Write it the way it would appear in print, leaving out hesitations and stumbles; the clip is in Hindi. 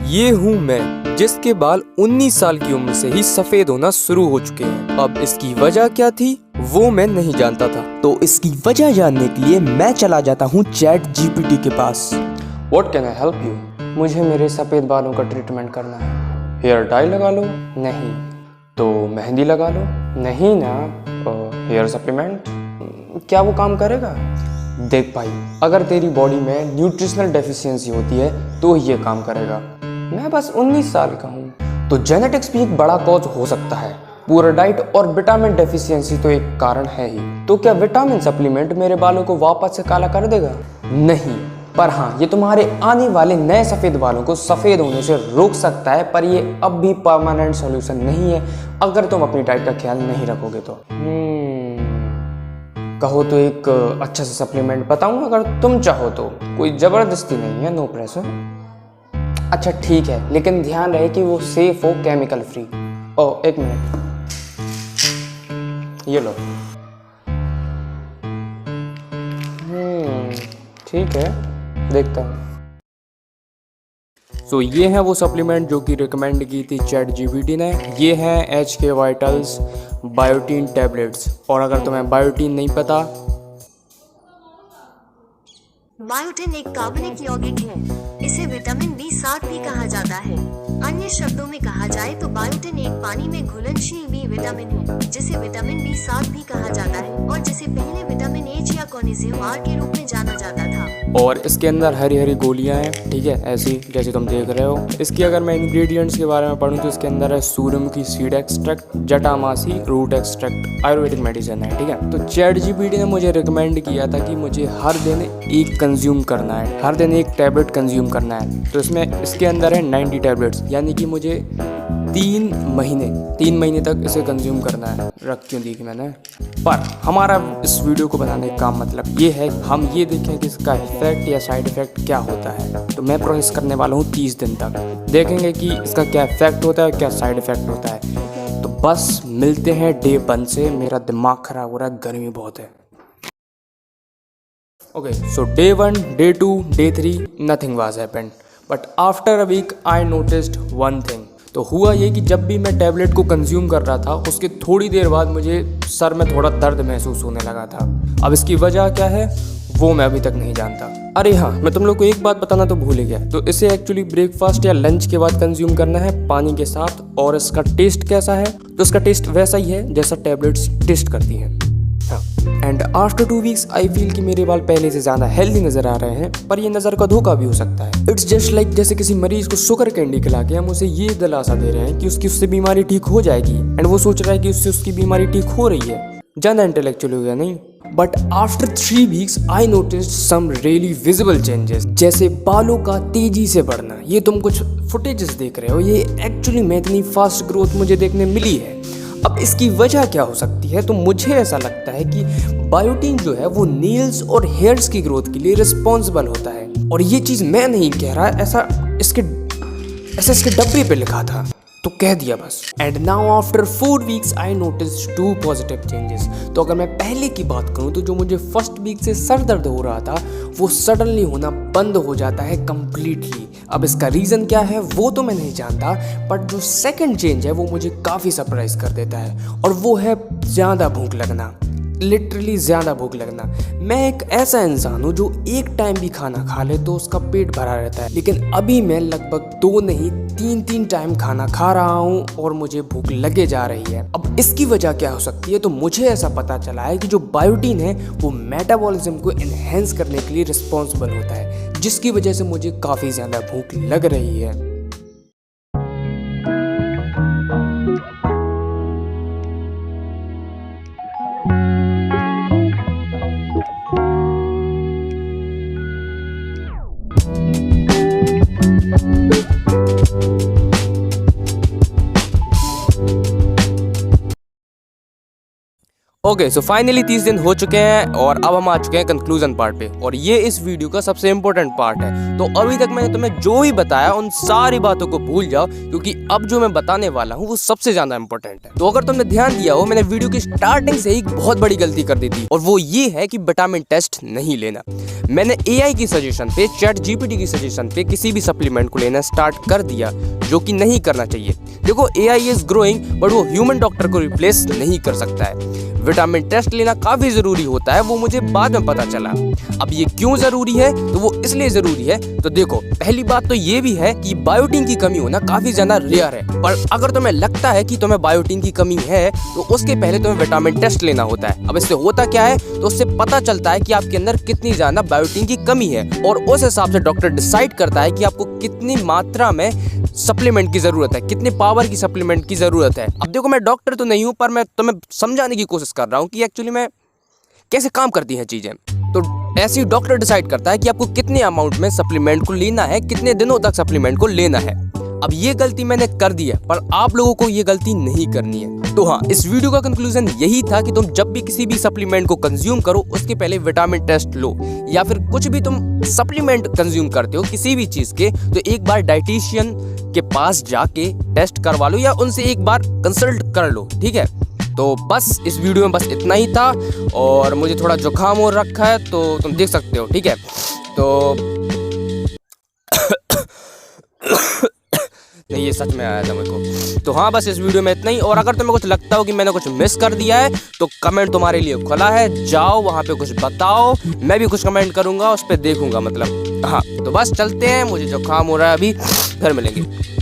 ये हूँ मैं, जिसके बाल 19 साल की उम्र से ही सफेद होना शुरू हो चुके हैं। अब इसकी वजह क्या थी वो मैं नहीं जानता था, तो इसकी वजह जानने के लिए मैं चला जाता हूँ चैट जीपीटी के पास। What can I help you? मुझे मेरे सफ़ेद बालों का ट्रीटमेंट करना है। हेयर डाई लगा लो? नहीं। तो मेहंदी लगा लो? नहीं ना। हेयर सप्लीमेंट, क्या वो काम करेगा? देख भाई, अगर तेरी बॉडी में न्यूट्रिशनल डेफिशिएंसी होती है तो ये काम करेगा। मैं बस 19 साल का हूँ। तो जेनेटिक्स भी एक बड़ा कॉज हो सकता है। पूरा डाइट और विटामिन डेफिशिएंसी तो एक कारण है ही। तो क्या विटामिन सप्लीमेंट मेरे बालों को वापस से काला कर देगा? नहीं, पर हाँ, ये तुम्हारे आने वाले नए सफ़ेद बालों को सफ़ेद होने से रोक सकता है, पर ये अब भी परमानेंट सॉल्यूशन नहीं है अगर तुम अपनी डाइट का ख्याल नहीं रखोगे तो। कहो तो एक अच्छा सा सप्लीमेंट बताऊं अगर तुम चाहो तो। कोई ज़बरदस्ती नहीं है, नो प्रेशर। अच्छा ठीक है, लेकिन ध्यान रहे कि वो सेफ हो, केमिकल फ्री। ओह एक मिनट, ये लो। ठीक है, देखता हूँ। तो ये है वो सप्लीमेंट जो कि रिकमेंड की थी चैट जीपीटी ने। ये है HK वाइटल्स बायोटीन टैबलेट्स। और अगर तुम्हें बायोटीन नहीं पता, बायोटिन एक कार्बनिक यौगिक है। इसे विटामिन B7 भी कहा जाता है। अन्य शब्दों में कहा जाए तो बायोटिन एक पानी में घुलनशील बी विटामिन है, जिसे विटामिन B7 भी कहा जाता है और जिसे पहले विटामिन H या कोनिजियम R के रूप में जाना जाता था। और इसके अंदर हरी हरी गोलियां हैं, ठीक है, ऐसी जैसे तुम देख रहे हो। इसकी अगर मैं इंग्रेडिएंट्स के बारे में पढ़ूँ तो इसके अंदर है सूर्यमुखी सीड एक्सट्रैक्ट, जटामासी रूट एक्सट्रैक्ट, आयुर्वेदिक मेडिसिन है, ठीक है। तो चैट जीपीटी ने मुझे रिकमेंड किया था कि मुझे हर दिन एक कंज्यूम करना है, हर दिन एक टैबलेट कंज्यूम करना है। तो इसमें इसके अंदर है 90 टैबलेट्स, यानी कि मुझे 3 महीने तक इसे कंज्यूम करना है। रख क्यों दी मैंने, पर हमारा इस वीडियो को बनाने का मतलब ये है हम ये देखें कि इसका इफेक्ट या साइड इफेक्ट क्या होता है। तो मैं प्रोसेस करने वाला हूँ 30 दिन तक, देखेंगे कि इसका क्या इफेक्ट होता है, क्या साइड इफेक्ट होता है। तो बस मिलते हैं डे 1 से। मेरा दिमाग खराब हो रहा है, गर्मी बहुत है। Okay, so day 1, day 2, day 3, nothing was happened. But after a week, I noticed one thing. तो हुआ ये कि जब भी मैं टैबलेट को कंज्यूम कर रहा था, उसके थोड़ी देर बाद मुझे सर में थोड़ा दर्द महसूस होने लगा था। अब इसकी वजह क्या है वो मैं अभी तक नहीं जानता। अरे हाँ, मैं तुम लोग को एक बात बताना तो भूल ही गया। तो इसे एक्चुअली ब्रेकफास्ट या लंच के बाद कंज्यूम करना है पानी के साथ। और इसका टेस्ट कैसा है? तो इसका टेस्ट वैसा ही है जैसा टैबलेट्स टेस्ट करती हैं। And after 2 weeks I feel कि मेरे बाल पहले से ज़्यादा हेल्दी नज़र आ रहे हैं, पर ये नज़र का धोखा भी हो सकता है। इट्स जस्ट लाइक जैसे किसी मरीज को शुगर कैंडी खिला के हम उसे ये दिलासा दे रहे हैं कि उससे बीमारी ठीक हो जाएगी, एंड वो सोच रहा है कि उससे उसकी बीमारी ठीक हो रही है। ज़्यादा इंटेलेक्चुअल हो गया नहीं? But after 3 weeks I noticed some really visible changes, जैसे बालों का तेजी से बढ़ना। ये तुम कुछ फुटेजेस देख रहे हो, ये एक्चुअली में इतनी फास्ट ग्रोथ मुझे देखने मिली है। अब इसकी वजह क्या हो सकती है? तो मुझे ऐसा लगता है कि बायोटीन जो है वो नेल्स और हेयर्स की ग्रोथ के लिए रिस्पॉन्सिबल होता है। और ये चीज़ मैं नहीं कह रहा, ऐसा इसके डब्बे पे लिखा था, तो कह दिया बस। And now after 4 weeks I noticed 2 positive changes. तो अगर मैं पहले की बात करूं तो जो मुझे फर्स्ट वीक से सर दर्द हो रहा था वो सडनली होना बंद हो जाता है कंप्लीटली। अब इसका रीज़न क्या है वो तो मैं नहीं जानता, बट जो सेकंड चेंज है वो मुझे काफ़ी सरप्राइज कर देता है, और वो है ज़्यादा भूख लगना। लिटरली ज़्यादा भूख लगना। मैं एक ऐसा इंसान हूँ जो एक टाइम भी खाना खा ले तो उसका पेट भरा रहता है, लेकिन अभी मैं लगभग 2 नहीं 3 टाइम खाना खा रहा हूँ और मुझे भूख लगे जा रही है। अब इसकी वजह क्या हो सकती है? तो मुझे ऐसा पता चला है कि जो बायोटीन है वो मेटाबॉलिज्म को एनहेंस करने के लिए रिस्पॉन्सिबल होता है, जिसकी वजह से मुझे काफ़ी ज़्यादा भूख लग रही है। ओके, सो फाइनली 30 दिन हो चुके हैं और अब हम आ चुके हैं कंक्लूजन पार्ट पे, और ये इस वीडियो का सबसे इम्पोर्टेंट पार्ट है। तो अभी तक मैंने तुम्हें जो भी बताया उन सारी बातों को भूल जाओ, क्योंकि अब जो मैं बताने वाला हूँ वो सबसे ज्यादा इंपॉर्टेंट है। तो अगर तुमने ध्यान दिया हो, मैंने वीडियो की स्टार्टिंग से ही बहुत बड़ी गलती कर दी थी, और वो ये है कि विटामिन टेस्ट नहीं लेना। मैंने AI की सजेशन पे, चैट GPT की सजेशन पे किसी भी सप्लीमेंट को लेना स्टार्ट कर दिया, जो कि नहीं करना चाहिए। देखो, AI इज ग्रोइंग, बट वो ह्यूमन डॉक्टर को रिप्लेस नहीं कर सकता है। विटामिन टेस्ट लेना काफी जरूरी होता है, वो मुझे बाद में पता चला। अब ये क्यों जरूरी है, तो वो इसलिए जरूरी है। तो देखो, पहली बात तो ये भी है कि बायोटीन की कमी होना काफी ज्यादा रेयर है, पर अगर तुम्हें लगता है कि तुम्हें बायोटीन की कमी है, तो उसके पहले तुम्हें विटामिन टेस्ट लेना होता है। अब इससे होता क्या है, तो उससे पता चलता है कि आपके अंदर कितनी ज्यादा बायोटीन की कमी है, और उस हिसाब से डॉक्टर डिसाइड करता है कि आपको कितनी मात्रा में सप्लीमेंट की जरूरत है, कितने पावर की सप्लीमेंट की जरूरत है। अब देखो, मैं डॉक्टर तो नहीं हूं, पर मैं तुम्हें समझाने की कोशिश कर रहा हूं कि एक्चुअली में कैसे काम करती हैं चीजें। तो ऐसे ही डॉक्टर डिसाइड करता है कि आपको कितने अमाउंट में सप्लीमेंट को लेना है, कितने दिनों तक सप्लीमेंट को लेना है। अब ये गलती मैंने कर दी है, पर आप लोगों को ये गलती नहीं करनी है। तो हाँ, इस वीडियो का कंक्लूजन यही था कि तुम जब भी किसी भी सप्लीमेंट को कंज्यूम करो, उसके पहले विटामिन टेस्ट लो, या फिर कुछ भी तुम सप्लीमेंट कंज्यूम करते हो किसी भी चीज के, तो एक बार डाइटिशियन के पास जाके टेस्ट करवा लो, या उनसे एक बार कंसल्ट कर लो, ठीक है। तो बस इस वीडियो में बस इतना ही था, और मुझे थोड़ा जुकाम हो रखा है, तो तुम देख सकते हो, ठीक है। तो नहीं, ये सच में आया था मेरे को। तो हाँ, बस इस वीडियो में इतना ही, और अगर तुम्हें कुछ लगता हो कि मैंने कुछ मिस कर दिया है, तो कमेंट तुम्हारे लिए खुला है, जाओ वहाँ पे कुछ बताओ, मैं भी कुछ कमेंट करूँगा, उस पर देखूंगा, मतलब। हाँ, तो बस चलते हैं, मुझे जुकाम हो रहा है अभी, फिर मिलेंगे।